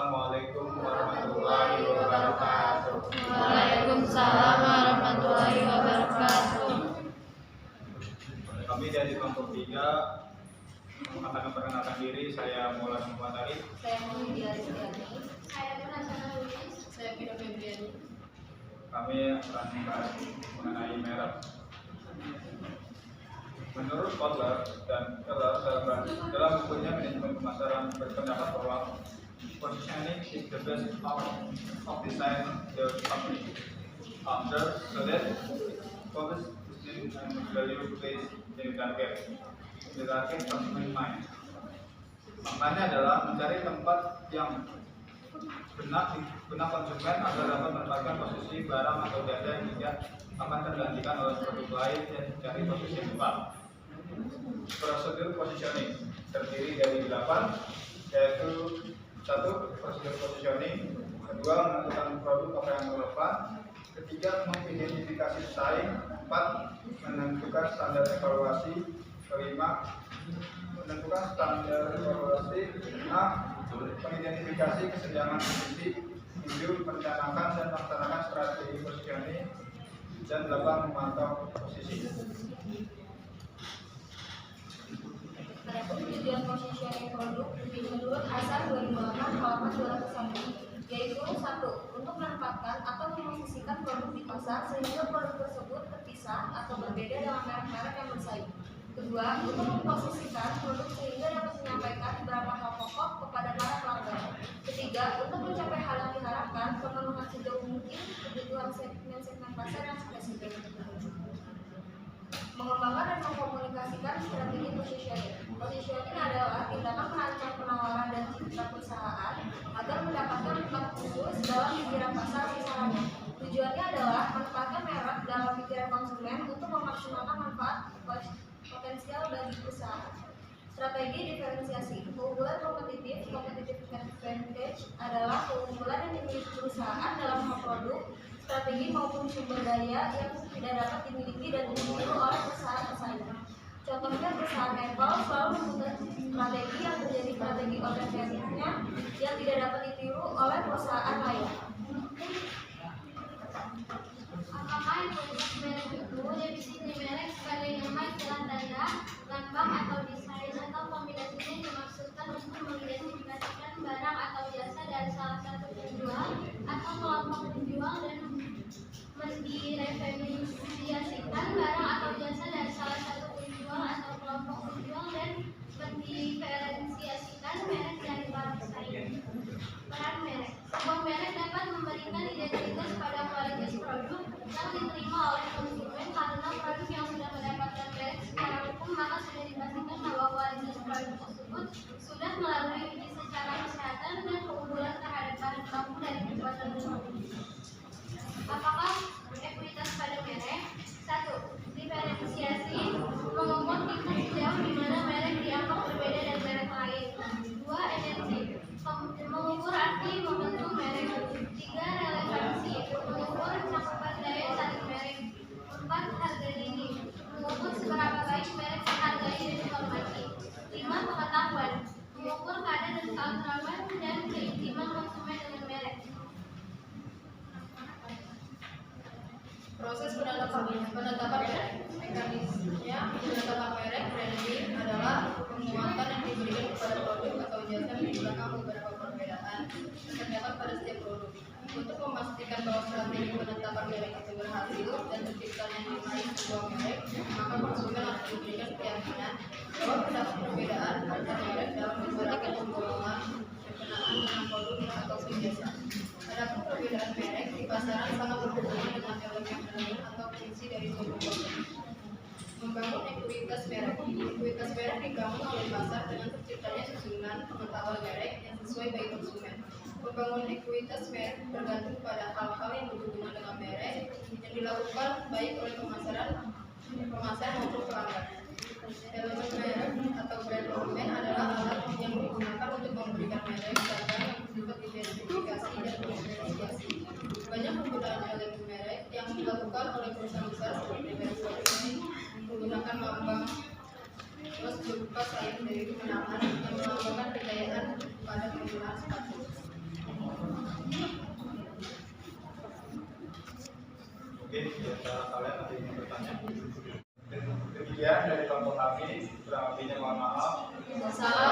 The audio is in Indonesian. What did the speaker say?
Assalamualaikum warahmatullahi wabarakatuh. Waalaikumsalam warahmatullahi wabarakatuh. Kami dari kelompok 3 akan memperkenalkan diri. Saya Maulana Muhammad Ali. Saya Muhammad Ali. Saya Munasana Luis. Saya Pino Febriani. Kami akan membahas mengenai merek. Menurut Kotler dan Keller dalam bukunya Manajemen Pemasaran berpendapat bahwa positioning is the best of design the company under so that focus and value place in the target consumer mind. Maknanya adalah mencari tempat yang benar konsumen agar dapat menempatkan posisi barang atau jasa yang tidak akan tergantikan oleh produk lain dan mencari posisi yang tepat. Prosedur positioning terdiri dari 8, yaitu 1. Prosedur positioning, 2. Menentukan produk apa yang relevan, 3. Mengidentifikasi pesaing, 4. Menentukan standar evaluasi, 5. Menentukan standar evaluasi, 6. Mengidentifikasi kesenjangan posisi, 7. Merencanakan dan melaksanakan strategi positioning, dan 8. Memantau posisi. Adapun tujuan positioning produk menurut ASAR 2008 halaman 201, yaitu 1. Untuk menempatkan atau memposisikan produk di pasar sehingga produk tersebut terpisah atau berbeda dengan merek-merek yang bersaing. 2. Untuk memposisikan produk sehingga dapat menyampaikan beberapa hal pokok kepada para pelanggan. 3. Untuk mencapai hal yang diharapkan, pemenuhan sejauh mungkin kebutuhan segmen pasar yang spesifik. Mengembangkan dan mengkomunikasikan strategi positioning. Positioning adalah tindakan merancang penawaran dan citra perusahaan agar mendapatkan tempat khusus dalam pikiran pasar kisarannya. Tujuannya adalah menempatkan merek dalam pikiran konsumen untuk memaksimalkan manfaat potensial bagi perusahaan. Strategi diferensiasi. Keunggulan kompetitif, competitive advantage, adalah keunggulan yang dimiliki perusahaan dalam hal produk, strategi maupun sumber daya yang tidak dapat dimiliki dan ditiru oleh perusahaan pesaing. Contohnya perusahaan Apple selalu mempunyai strategi yang menjadi strategi alternatifnya yang tidak dapat ditiru oleh perusahaan lain. Apakah identitas merek itu? Definisi merek sebagai nama istilah tanda, lambang atau desain atau kombinasinya dimaksudkan untuk mengidentifikasikan barang atau jasa dari salah satu penjual atau kelompok penjual dan mendiferensiasikan barang atau jasa dari salah satu penjual atau kelompok penjual dan mendiferensiasikan merek dari para pesaing. Peran merek. Sebuah merek dapat memberikan identitas pada kualitas produk yang diterima oleh konsumen karena produk yang sudah mendapatkan merek secara hukum maka sudah dipastikan bahwa kualitas produk tersebut sudah melalui uji secara kesehatan dan keunggulan terhadap bahan baku dari pembuatan tersebut. Apakah ekuitas pada merek? 1. Diferensiasi, mengukur tingkat sejauh di mana merek dianggap berbeda dari merek lain. 2. Energi, mengukur arti membentuk merek. 3. Relevansi, mengukur cakupan daya tarik merek. 4. Harga diri, mengukur seberapa baik merek dihargai dan dihormati. 5. Pengetahuan, mengukur kadar dan keakraban dan keintiman konsumen dengan merek. Proses penetapan merek. Mekanismenya penetapan merek branding adalah penguatan yang diberikan kepada produk atau jasa menimbulkan beberapa perbedaan terdapat pada setiap produk. Untuk memastikan bahwa strategi penetapan merek itu berhasil dan terciptanya nilai sebuah merek, maka konsumen harus diberikan keyakinan bahwa terdapat perbedaan antar merek dalam beberapa penjualan berkenaan dengan produk atau jasa. Adapun perbedaan merek di pasaran sangat berhubungan dengan elemen branding atau fungsi dari suatu produk. Membangun ekuitas merek. Ekuitas merek dibangun oleh pasar dengan terciptanya susunan pengetahuan merek yang sesuai bagi konsumen. Membangun ekuitas merek bergantung pada hal-hal yang berhubungan dengan merek yang dilakukan baik oleh pemasaran maupun pelanggan. Elemen merek atau brand dokumen adalah alat yang digunakan untuk memberikan merek data yang bersifat identifikasi dan diferensiasi. Banyak penggunaan elemen merek yang dilakukan oleh perusahaan besar seperti Mercedes menggunakan lambang terus berupa sayap dari kemenangan yang melambangkan kejayaan pada penggunaan sepatu. Mungkin di antara kalian ada yang ingin bertanya. Demikian dari kelompok kami, kurang lebihnya mohon maaf. Wassalamualaikum